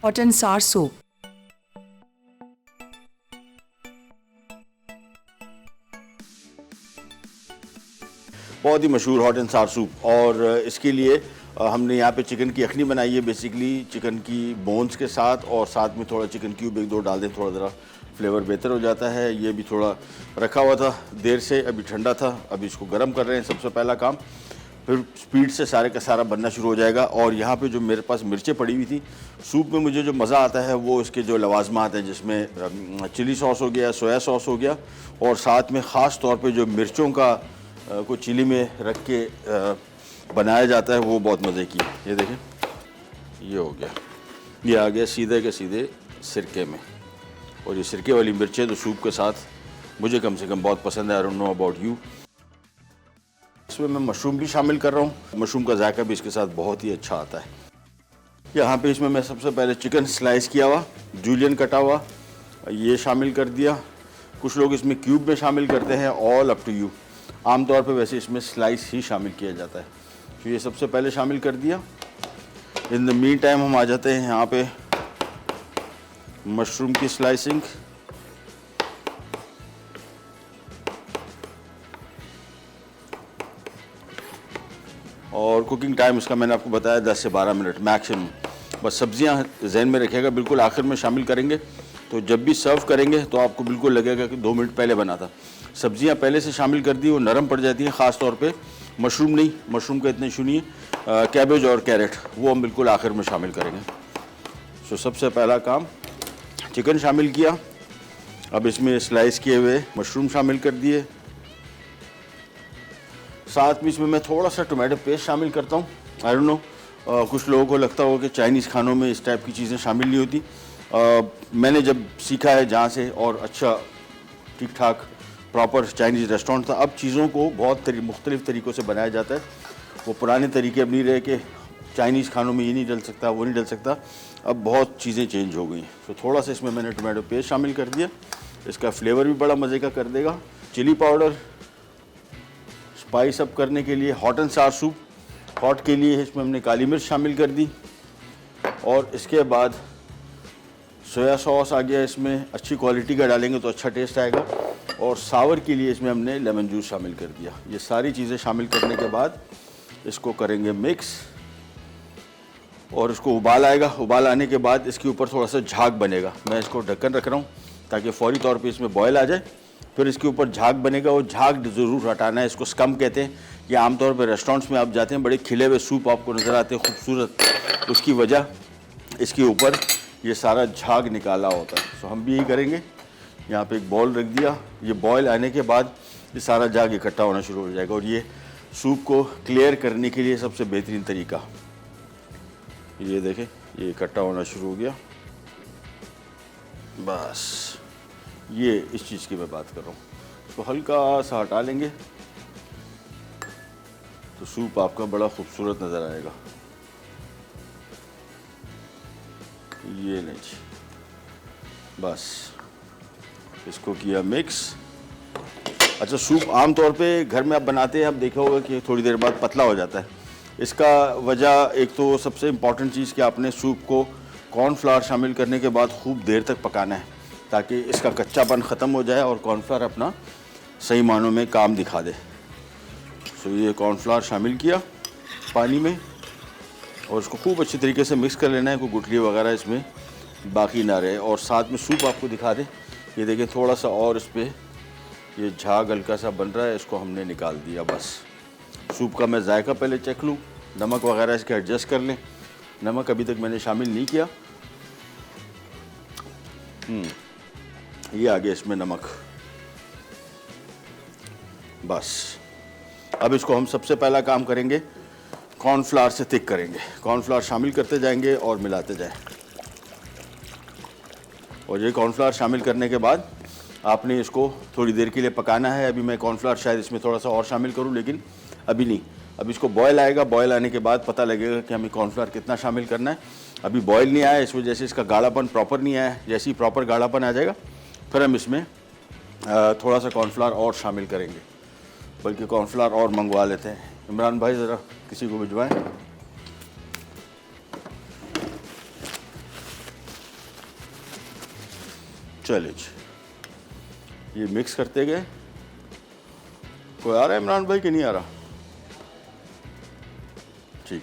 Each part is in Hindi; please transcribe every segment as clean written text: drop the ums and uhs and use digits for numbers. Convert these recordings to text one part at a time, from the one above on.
hot and sour soup. बहुत ही मशहूर हॉट एंड सार सूप। और इसके लिए हमने यहाँ पे चिकन की यखनी बनाई है। बेसिकली चिकन की बोन्स के साथ, और साथ में थोड़ा चिकन क्यूब एक दो डाल दें, थोड़ा ज़रा फ्लेवर बेहतर हो जाता है। ये भी थोड़ा रखा हुआ था देर से, अभी ठंडा था, अभी इसको गर्म कर रहे हैं सबसे पहला काम। फिर स्पीड से सारे का सारा बनना शुरू हो जाएगा। और यहाँ पे जो मेरे पास मिर्चें पड़ी हुई थी सूप में, मुझे जो मज़ा आता है वो इसके जो लवाजमात हैं, जिसमें चिली सॉस हो गया, सोया सॉस हो गया, और साथ में ख़ास तौर पे जो मिर्चों का को चिली में रख के बनाया जाता है, वो बहुत मज़े की। ये देखें, ये हो गया, ये आ गया सीधे के सीधे सिरके में। और ये सिरके वाली मिर्चें तो सूप के साथ मुझे कम से कम बहुत पसंद है। I don't know about you. इसमें मैं मशरूम भी शामिल कर रहा हूँ। मशरूम का जायका भी इसके साथ बहुत ही अच्छा आता है। यहाँ पे इसमें मैं सबसे पहले चिकन स्लाइस किया हुआ, जूलियन कटा हुआ, ये शामिल कर दिया। कुछ लोग इसमें क्यूब में शामिल करते हैं, ऑल अप टू यू। आमतौर पे वैसे इसमें स्लाइस ही शामिल किया जाता है, तो ये सबसे पहले शामिल कर दिया। इन द मीन टाइम हम आ जाते हैं यहाँ पे मशरूम की स्लाइसिंग। और कुकिंग टाइम इसका मैंने आपको बताया 10 से 12 मिनट मैक्सिमम। बस सब्जियां जहन में रखिएगा, बिल्कुल आखिर में शामिल करेंगे, तो जब भी सर्व करेंगे तो आपको बिल्कुल लगेगा कि 2 मिनट पहले बना था। सब्जियां पहले से शामिल कर दी, वो नरम पड़ जाती हैं, ख़ास तौर पे मशरूम नहीं, मशरूम का इतने इशू नहीं है। कैबेज और कैरेट वो हम बिल्कुल आखिर में शामिल करेंगे। सो सबसे पहला काम चिकन शामिल किया। अब इसमें स्लाइस किए हुए मशरूम शामिल कर दिए। साथ में इसमें मैं थोड़ा सा टोमेटो पेस्ट शामिल करता हूँ। आई डोंट नो, कुछ लोगों को लगता हो कि चाइनीज़ खानों में इस टाइप की चीज़ें शामिल नहीं होती। मैंने जब सीखा है जहाँ से, और अच्छा ठीक ठाक प्रॉपर चाइनीज़ रेस्टोरेंट था, अब चीज़ों को बहुत मुख्तलिफ़ तरीक़ों से बनाया जाता है। वो पुराने तरीके अब नहीं रहे कि चाइनीज़ खानों में ये नहीं डल सकता, वो नहीं डल सकता। अब बहुत चीज़ें चेंज हो गई हैं। तो थोड़ा सा इसमें मैंने टोमेटो पेस्ट शामिल कर दिया, इसका फ्लेवर भी बड़ा मज़े का कर देगा। चिली पाउडर स्पाइस अप करने के लिए, हॉट एंड सार सूप हॉट के लिए इसमें हमने काली मिर्च शामिल कर दी। और इसके बाद सोया सॉस आ गया, इसमें अच्छी क्वालिटी का डालेंगे तो अच्छा टेस्ट आएगा। और सावर के लिए इसमें हमने लेमन जूस शामिल कर दिया। ये सारी चीज़ें शामिल करने के बाद इसको करेंगे मिक्स, और इसको उबाल आएगा। उबाल आने के बाद इसके ऊपर थोड़ा सा झाग बनेगा। मैं इसको ढक्कन रख रहा हूँ ताकि फौरी तौर पे इसमें बॉयल आ जाए। फिर इसके ऊपर झाग बनेगा, वो झाग ज़रूर हटाना है। इसको स्कम कहते हैं। ये आमतौर पर रेस्टोरेंट्स में आप जाते हैं, बड़े खिले हुए सूप आपको नज़र आते हैं खूबसूरत, उसकी वजह इसके ऊपर ये सारा झाग निकाला होता है। तो हम भी यही करेंगे। यहाँ पे एक बॉल रख दिया, ये बॉयल आने के बाद ये सारा झाग इकट्ठा होना शुरू हो जाएगा। और ये सूप को क्लियर करने के लिए सबसे बेहतरीन तरीका, ये देखें, ये इकट्ठा होना शुरू हो गया। बस ये इस चीज़ की मैं बात कर रहा हूँ। इसको हल्का सा हटा लेंगे तो सूप आपका बड़ा खूबसूरत नज़र आएगा। ये नहीं जी, बस इसको किया मिक्स। अच्छा, सूप आम तौर पे घर में आप बनाते हैं, आप देखा होगा कि थोड़ी देर बाद पतला हो जाता है। इसका वजह एक तो सबसे इम्पॉर्टेंट चीज़ कि आपने सूप को कॉर्नफ्लावर शामिल करने के बाद खूब देर तक पकाना है, ताकि इसका कच्चापन ख़त्म हो जाए और कॉर्नफ्लावर अपना सही मानों में काम दिखा दे। सो ये कॉर्नफ्लावर शामिल किया पानी में, और इसको खूब अच्छी तरीके से मिक्स कर लेना है, कोई गुठली वगैरह इसमें बाकी ना रहे। और साथ में सूप आपको दिखा दें, ये देखें थोड़ा सा और इस पर ये झाग हल्का सा बन रहा है, इसको हमने निकाल दिया। बस सूप का मैं जायका पहले चेक लूँ, नमक वगैरह इसके एडजस्ट कर लें। नमक अभी तक मैंने शामिल नहीं किया। ये आ गया इसमें नमक। बस अब इसको हम सबसे पहला काम करेंगे, कॉर्नफ्लावर से थिक करेंगे। कॉर्नफ्लावर शामिल करते जाएंगे और मिलाते जाएं। और ये कॉर्नफ्लावर शामिल करने के बाद आपने इसको थोड़ी देर के लिए पकाना है। अभी मैं कॉर्नफ्लावर शायद इसमें थोड़ा सा और शामिल करूं, लेकिन अभी नहीं। अब इसको बॉयल आएगा, बॉयल आने के बाद पता लगेगा कि हमें कॉर्नफ्लावर कितना शामिल करना है। अभी बॉयल नहीं आया, इस वजह से इसका गाढ़ापन प्रॉपर नहीं आया। जैसे ही प्रॉपर गाढ़ापन आ जाएगा फिर हम इसमें थोड़ा सा कॉर्नफ्लावर और शामिल करेंगे, बल्कि कॉर्नफ्लावर और मंगवा लेते हैं। इमरान भाई ज़रा किसी को भिजवाएं। चलिए ये मिक्स करते गए। कोई आ रहा है इमरान भाई कि नहीं आ रहा? ठीक,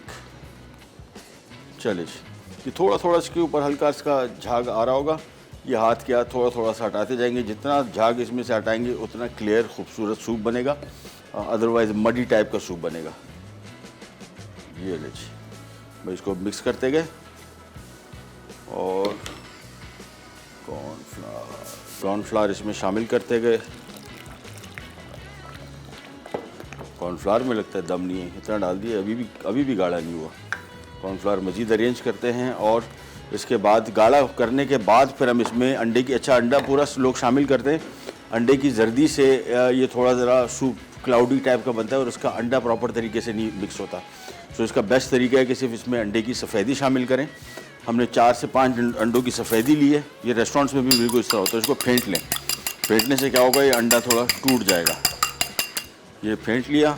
चलिए ये थोड़ा थोड़ा इसके ऊपर हल्का इसका झाग आ रहा होगा। ये हाथ के हाथ थोड़ा थोड़ा सा हटाते जाएंगे, जितना झाग इसमें से हटाएंगे उतना क्लियर खूबसूरत सूप बनेगा, अदरवाइज मडी टाइप का सूप बनेगा। ये लीजिए भाई, इसको मिक्स करते गए और कॉर्नफ्लावर इसमें शामिल करते गए। कॉर्नफ्लावर में लगता है दम नहीं है, इतना डाल दिया, अभी भी गाढ़ा नहीं हुआ। कॉर्नफ्लावर मज़ीद अरेंज करते हैं और इसके बाद गाढ़ा करने के बाद फिर हम इसमें अंडे की, अच्छा अंडा पूरा लोग शामिल करते हैं। अंडे की जर्दी से ये थोड़ा ज़रा सूप क्लाउडी टाइप का बनता है और उसका अंडा प्रॉपर तरीके से नहीं मिक्स होता। सो इसका बेस्ट तरीका है कि सिर्फ इसमें अंडे की सफ़ेदी शामिल करें। हमने 4 से 5 अंडों की सफ़ेदी ली है। ये रेस्टोरेंट्स में भी बिल्कुल इस तरह होता है। इसको फेंट लें, फेंटने से क्या होगा, ये अंडा थोड़ा टूट जाएगा। ये फेंट लिया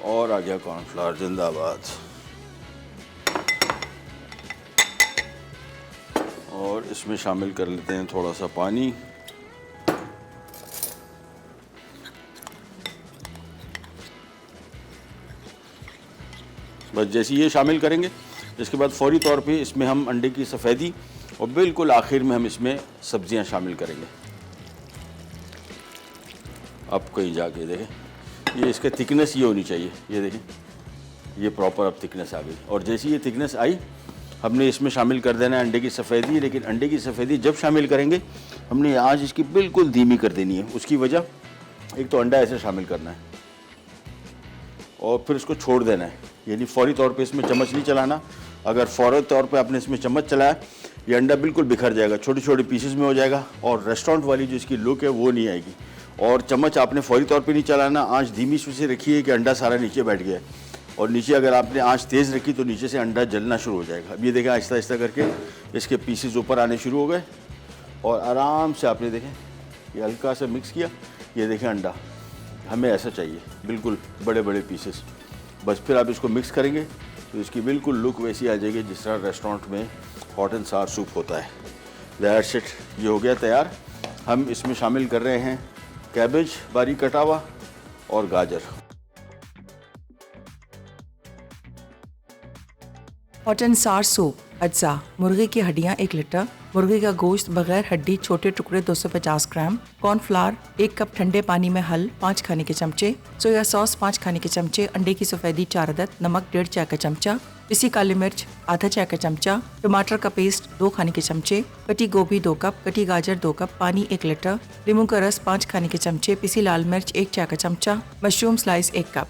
और आ गया कॉर्नफ्लावर, जिंदाबाद। और इसमें शामिल कर लेते हैं थोड़ा सा पानी। बस जैसे ये शामिल करेंगे, इसके बाद फौरी तौर पे इसमें हम अंडे की सफ़ेदी और बिल्कुल आखिर में हम इसमें सब्जियां शामिल करेंगे। अब कहीं जाके देखें, ये इसका थिकनेस ये होनी चाहिए, ये देखें ये प्रॉपर अब थिकनेस आ गई। और जैसी ये थिकनेस आई, हमने इसमें शामिल कर देना है अंडे की सफ़ेदी। लेकिन अंडे की सफ़ेदी जब शामिल करेंगे, हमने आंच इसकी बिल्कुल धीमी कर देनी है। उसकी वजह, एक तो अंडा ऐसे शामिल करना है और फिर इसको छोड़ देना है, यानी फौरी तौर पे इसमें चम्मच नहीं चलाना। अगर फौरी तौर पे आपने इसमें चम्मच चलाया, ये अंडा बिल्कुल बिखर जाएगा, छोटे छोटे पीसेस में हो जाएगा और रेस्टोरेंट वाली जो इसकी लुक है वो नहीं आएगी। और चम्मच आपने फौरी तौर पे नहीं चलाना, आंच धीमी से रखिए कि अंडा सारा नीचे बैठ गया है। और नीचे अगर आपने आंच तेज़ रखी तो नीचे से अंडा जलना शुरू हो जाएगा। अब ये देखें आहिस्ता आहिस्ता करके इसके पीसेस ऊपर आने शुरू हो गए और आराम से आपने देखें ये हल्का सा मिक्स किया। ये देखें अंडा हमें ऐसा चाहिए, बिल्कुल बड़े बड़े पीसेस। बस फिर आप इसको मिक्स करेंगे तो इसकी बिल्कुल लुक वैसी आ जाएगी जिस तरह रेस्टोरेंट में हॉट एंड सार सूप होता है। दैट्स इट, ये हो गया तैयार। हम इसमें शामिल कर रहे हैं कैबेज बारीक कटा हुआ और गाजर। हॉट एंड सार सूप। अज्जा: मुर्गी की हड्डियां 1 लीटर, मुर्गी का गोश्त बगैर हड्डी छोटे टुकड़े 250 ग्राम, कॉर्नफ्लावर 1 कप ठंडे पानी में हल 5 खाने के चमचे, सोया सॉस 5 खाने के चमचे, अंडे की सफ़ेदी 4 अदद, नमक 1.5 चाय का चमचा, पिसी काली मिर्च आधा चाय का चमचा, टमाटर का पेस्ट 2 खाने के चमचे, कटी गोभी 2 कप, कटी गाजर 2 कप, पानी 1 लीटर, नींबू का रस 5 खाने के चमचे, पिसी लाल मिर्च 1 चाय का चमचा, मशरूम स्लाइस 1 कप।